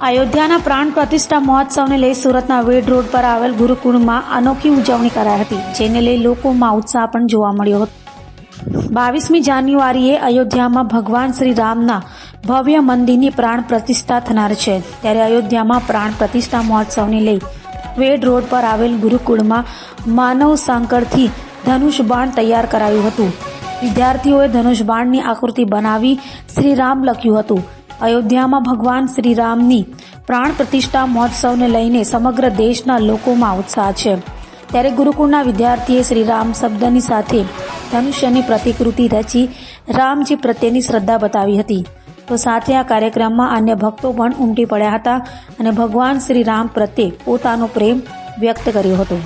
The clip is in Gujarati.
અયોધ્યાના પ્રાણ પ્રતિષ્ઠા મહોત્સવને લઈ સુરતના વેડ રોડ પર આવેલ ગુરુકુળમાં અનોખી ઉજવણી કરાઈ હતી, જેને લઈ લોકોમાં ઉત્સાહ પણ જોવા મળ્યો હતો। 22મી જાન્યુઆરીએ અયોધ્યામાં ભગવાન શ્રી રામના ભવ્ય મંદિરની પ્રાણ પ્રતિષ્ઠા થનાર છે, ત્યારે અયોધ્યામાં પ્રાણ પ્રતિષ્ઠા મહોત્સવને લઈ વેડ રોડ પર આવેલ ગુરુકુળમાં માનવ સાંકળથી ધનુષ બાણ તૈયાર કરાયું હતું। વિદ્યાર્થીઓએ ધનુષ બાણની આકૃતિ બનાવી શ્રી રામ લખ્યું હતું। અયોધ્યામાં ભગવાન શ્રી રામની પ્રાણ પ્રતિષ્ઠા મહોત્સવને લઈને સમગ્ર દેશના લોકોમાં ઉત્સાહ છે, ત્યારે ગુરુકુળના વિદ્યાર્થીએ શ્રી રામ શબ્દની સાથે ધનુષ્યની પ્રતિકૃતિ રચી રામજી પ્રત્યેની શ્રદ્ધા બતાવી હતી। તો સાથે આ કાર્યક્રમમાં અન્ય ભક્તો પણ ઉમટી પડ્યા હતા અને ભગવાન શ્રી રામ પ્રત્યે પોતાનો પ્રેમ વ્યક્ત કર્યો હતો।